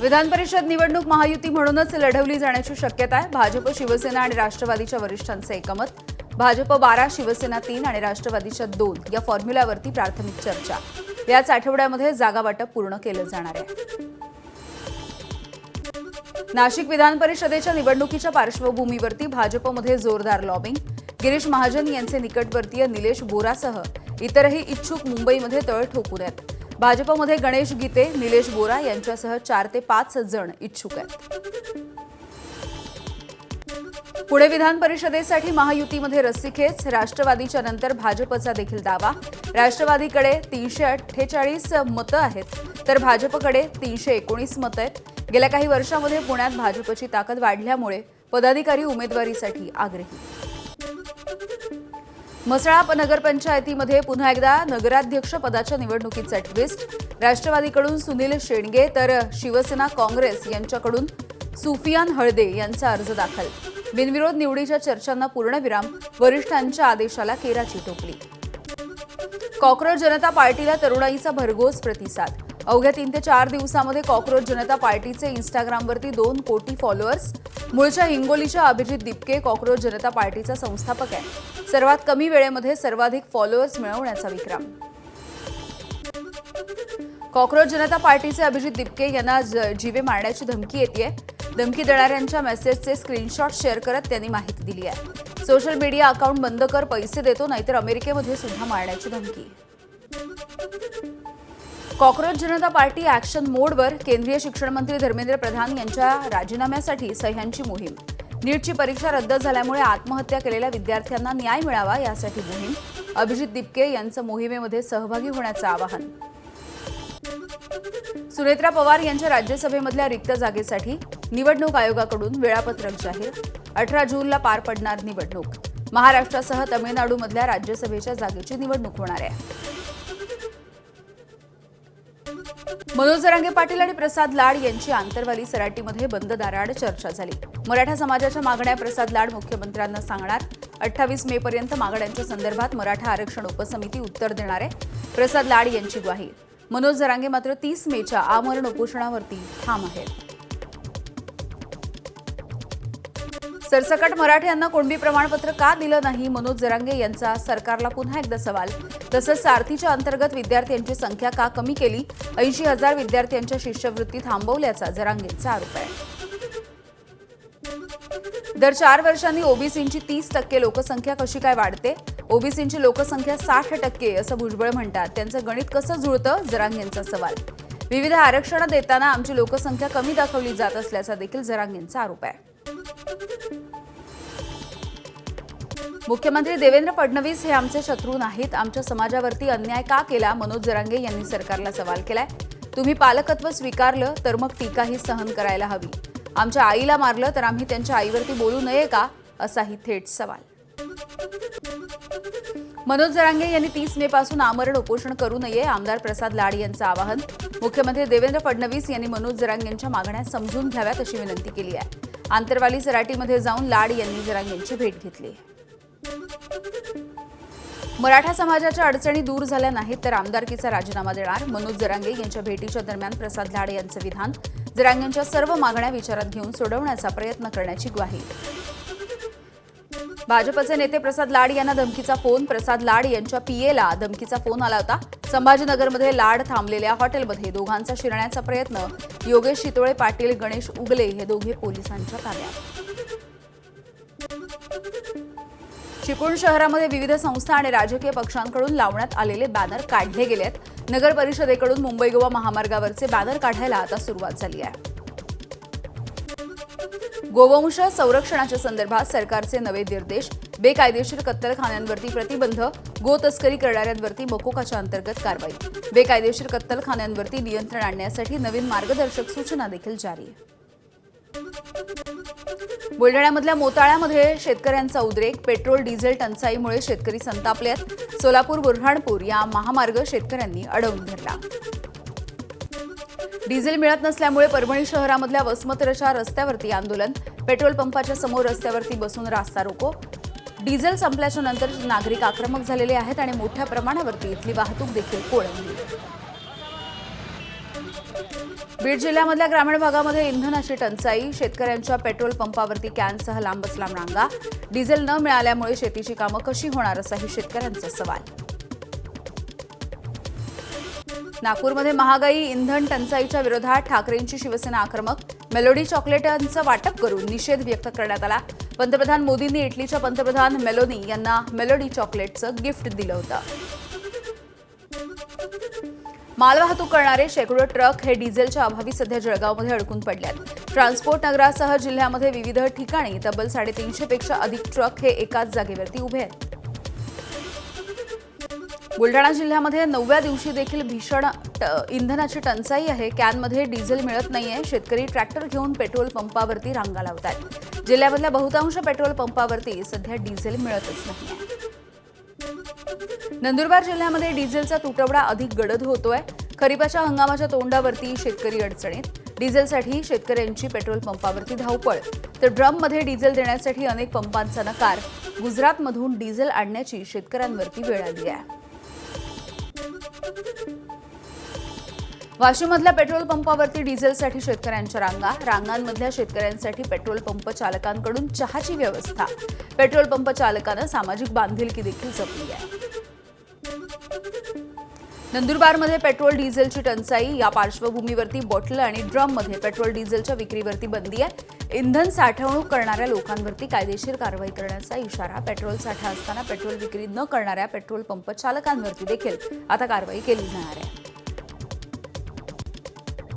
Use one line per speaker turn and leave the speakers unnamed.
विधान परिषद निवडणूक महायुती म्हणूनच लढवली जाण्याची शक्यता आहे। भाजप, शिवसेना आणि राष्ट्रवादीच्या वरिष्ठांचे एकमत। भाजप 12, शिवसेना 3 आणि राष्ट्रवादीच्या 2 या फॉर्म्युल्यावरती प्राथमिक चर्चा। याच आठवड्यामध्ये जागा वाटप पूर्ण केलं जाणार आहे। नाशिक विधान परिषदेच्या निवडणुकीच्या पार्श्वभूमीवरती भाजपमध्ये जोरदार लॉबिंग। गिरीश महाजन यांचे निकटवर्तीय निलेश बोरासह इतरही इच्छुक मुंबईमध्ये तळ ठोकून आहेत। भाजपमध्ये गणेश गीते, निलेश बोरा यांच्यासह 4 ते 5 जण इच्छुक आहेत। पुणे विधान परिषदेसाठी महायुतीमध्ये रस्सीखेच। राष्ट्रवादीच्या नंतर भाजपचा देखील दावा। राष्ट्रवादीकडे 348 मतं आहेत तर भाजपकडे 319 मतं आहेत। गेल्या काही वर्षांमध्ये पुण्यात भाजपची ताकद वाढल्यामुळे पदाधिकारी उमेदवारीसाठी आग्रही। म्हसळा नगरपंचायतीमध्ये पुन्हा एकदा नगराध्यक्ष पदाच्या निवडणुकीचा ट्विस्ट। राष्ट्रवादीकडून सुनील शेंडगे तर शिवसेना काँग्रेस यांच्याकडून सुफियान हळदे यांचा अर्ज दाखल। बिनविरोध निवडीच्या चर्चांना पूर्णविराम। वरिष्ठांच्या आदेशाला केराची टोपली। कॉक्रोच जनता पार्टीला तरुणाईचा भरघोस प्रतिसाद। अवघ्या 3 ते 4 दिवसांमध्ये कॉक्रोच जनता पार्टीचे इंस्टाग्रामवरती 2 कोटी फॉलोअर्स। मूळच्या हिंगोलीच्या अभिजित दिपके कॉक्रोच जनता पार्टीचा संस्थापक आहे। सर्वात कमी वेळेमध्ये सर्वाधिक फॉलोअर्स मिळवण्याचा विक्रम। कॉक्रोच जनता पार्टीचे अभिजित दिपके यांना जीवे मारण्याची धमकी येते। धमकी देणाऱ्यांच्या मेसेजचे स्क्रीनशॉट शेअर करत त्यांनी माहिती दिली आहे। सोशल मीडिया अकाउंट बंद कर, पैसे देतो, नाहीतर अमेरिकेमध्ये सुद्धा मारण्याची धमकी। कॉक्रोच जनता पार्टी ॲक्शन मोडवर। केंद्रीय शिक्षण मंत्री धर्मेंद्र प्रधान यांच्या राजीनाम्यासाठी सह्यांची मोहीम। नीटची परीक्षा रद्द झाल्यामुळे आत्महत्या केलेल्या विद्यार्थ्यांना न्याय मिळावा यासाठी मोहीम। अभिजित दिपके यांचं मोहिमेमध्ये सहभागी होण्याचं आवाहन। सुनेत्रा पवार यांच्या राज्यसभेमधल्या रिक्त जागेसाठी निवडणूक आयोगाकडून वेळापत्रक जाहीर। 18 जूनला पार पडणार निवडणूक। महाराष्ट्रासह तमिळनाडूमधल्या राज्यसभेच्या जागेची निवडणूक होणार आहे। मनोज जरांगे पाटील आणि प्रसाद लाड यांची आंतरवाली सराटीमध्ये बंद दाराआड चर्चा झाली। मराठा समाजाच्या मागण्या प्रसाद लाड मुख्यमंत्र्यांना सांगणार। 28 मे पर्यंत मागण्यांच्या संदर्भात मराठा आरक्षण उपसमिती उत्तर देणार आहे। प्रसाद लाड यांची ग्वाही। मनोज जरांगे मात्र 30 मेच्या आमरण उपोषणावरती ठाम आहेत। सरसकट मराठ्यांना कुणबी प्रमाणपत्र का दिलं नाही? मनोज जरांगे यांचा सरकारला पुन्हा एकदा सवाल। तसंच सारथीच्या अंतर्गत विद्यार्थ्यांची संख्या का कमी केली? 80,000 विद्यार्थ्यांच्या शिष्यवृत्ती थांबवल्याचा जरांगेंचा आरोप आहे। दर 4 वर्षांनी ओबीसींची 30% लोकसंख्या कशी काय वाढते? ओबीसींची लोकसंख्या 60% असं भुजबळ म्हणतात। त्यांचं गणित कसं जुळतं? जरांगेंचा सवाल। विविध आरक्षण देताना आमची लोकसंख्या कमी दाखवली जात असल्याचा देखील जरांगेंचा आरोप आहे। मुख्यमंत्री देवेंद्र फडणवीस हे आमचे शत्रू नाहीत। आमच्या समाजावरती अन्याय का केला? मनोज जरांगे यांनी सरकारला सवाल केलाय। तुम्ही पालकत्व स्वीकारलं तर मग टीकाही सहन करायला हवी। आमच्या आईला मारलं तर आम्ही त्यांच्या आईवरती बोलू नये का? असाही थेट सवाल। मनोज जरांगे यांनी 30 मे पासून आमरण उपोषण करू नये, आमदार प्रसाद लाड यांचं आवाहन। मुख्यमंत्री देवेंद्र फडणवीस यांनी मनोज जरांगेंच्या मागण्या समजून घ्याव्यात अशी विनंती केली आहे। आंतरवाली सराटीमध्ये जाऊन लाड यांनी जरांगेंची भेट घेतली। मराठा समाजाच्या अडचणी दूर झाल्या नाहीत तर आमदारकीचा राजीनामा देणार। मनोज जरांगे यांच्या भेटीच्या दरम्यान प्रसाद लाड यांचं विधान। जरांगेंच्या सर्व मागण्या विचारात घेऊन सोडवण्याचा प्रयत्न करण्याची ग्वाही। भाजपचे नेते प्रसाद लाड यांना धमकीचा फोन। प्रसाद लाड यांच्या पीएला धमकीचा फोन आला होता। संभाजीनगरमध्ये लाड थांबलेल्या हॉटेलमध्ये दोघांचा शिरण्याचा प्रयत्न। योगेश शितोळे पाटील, गणेश उगले हे दोघे पोलिसांच्या ताब्यात। चिपळूण शहरामध्ये विविध संस्था आणि राजकीय पक्षांकडून लावण्यात आलेले बॅनर काढले गेले आहेत। नगर परिषदेकडून मुंबई गोवा महामार्गावरचे बॅनर काढायला आता सुरुवात झाली आहे। गोवंश संरक्षणाच्या संदर्भात सरकारचे नवे निर्देश। बेकायदेशीर कत्तलखान्यांवरती प्रतिबंध। गो तस्करी करणाऱ्यांवरती मकोकाच्या अंतर्गत कारवाई। बेकायदेशीर कत्तलखान्यांवरती नियंत्रण आणण्यासाठी नवीन मार्गदर्शक सूचना देखील जारी। बुलढाण्यामधल्या मोताळ्यामध्ये शेतकऱ्यांचा उद्रेक। पेट्रोल डिझेल टंचाईमुळे शेतकरी संतापले आहेत। सोलापूर बुरहाणपूर या महामार्ग शेतकऱ्यांनी अडवून धरला। डिझेल मिळत नसल्यामुळे परभणी शहरामधल्या वसमतच्या रस्त्यावरती आंदोलन। पेट्रोल पंपाच्या समोर रस्त्यावरती बसून रास्ता रोको। डिझेल संपल्याच्या नंतर नागरिक आक्रमक झालेले आहेत आणि मोठ्या प्रमाणावरती इथली वाहतूक देखील कोळंबली। बीड जिल्ह्यामधल्या ग्रामीण भागामध्ये इंधनाची टंचाई, शेतकऱ्यांच्या पेट्रोल पंपावरती कॅनसह लांबच लांब रांगा, डिझेल न मिळाल्यामुळे शेतीची कामं कशी होणार असाही शेतकऱ्यांचा सवाल. नागपूरमध्ये महागाई, इंधन टंचाईच्या विरोधात ठाकरेंची शिवसेना आक्रमक, मेलोडी चॉकलेटांचं वाटप करून निषेध व्यक्त करण्यात आला. पंतप्रधान मोदींनी इटलीच्या पंतप्रधान मेलोनी यांना मेलोडी चॉकलेटचं गिफ्ट दिलं होतं. मालवाहतूक करणारे शेकडो ट्रक हे डिझेलच्या अभावी सध्या जळगावमध्ये अडकून पडल्यात. ट्रान्सपोर्ट नगरासह जिल्ह्यामध्ये विविध ठिकाणी तब्बल 350 पेक्षा अधिक ट्रक हे एकाच जागेवरती उभे आहेत. बुलढाणा जिल्ह्यामध्ये 9व्या दिवशी देखील भीषण इंधनाची टंचाई आहे. कॅनमध्ये डिझेल मिळत नाहीये. शेतकरी ट्रॅक्टर घेऊन पेट्रोल पंपावरती रांगा लावतात. जिल्ह्यामधल्या बहुतांश पेट्रोल पंपावरती सध्या डिझेल मिळतच नाहीये. नंदुरबार जिल्ह्यामध्ये डिझेलचा तुटवडा अधिक गडद होतोय. खरीपाच्या हंगामाच्या तोंडावरती शेतकरी अडचणीत. डिझेलसाठी शेतकऱ्यांची पेट्रोल पंपावरती धावपळ, तर ड्रममध्ये डिझेल देण्यासाठी अनेक पंपांचा नकार. गुजरातमधून डिझेल आणण्याची शेतकऱ्यांवरती वेळ आली आहे. वाशिममधल्या पेट्रोल पंपावरती डिझेलसाठी शेतकऱ्यांच्या रांगांमधल्या शेतकऱ्यांसाठी पेट्रोल पंप चालकांकडून चहाची व्यवस्था. पेट्रोल पंप चालकानं सामाजिक बांधिलकी देखील जपली आहे. नंदुरबारमध्ये पेट्रोल डिझेलची टंचाई, या पार्श्वभूमीवरती बॉटल आणि ड्रममध्ये पेट्रोल डिझेलच्या विक्रीवरती बंदी आहे. इंधन साठवणूक करणाऱ्या लोकांवरती कायदेशीर कारवाई करण्याचा इशारा. पेट्रोल साठा असताना पेट्रोल विक्री न करणाऱ्या पेट्रोल पंप चालकांवरती देखील आता कारवाई केली जाणार आहे.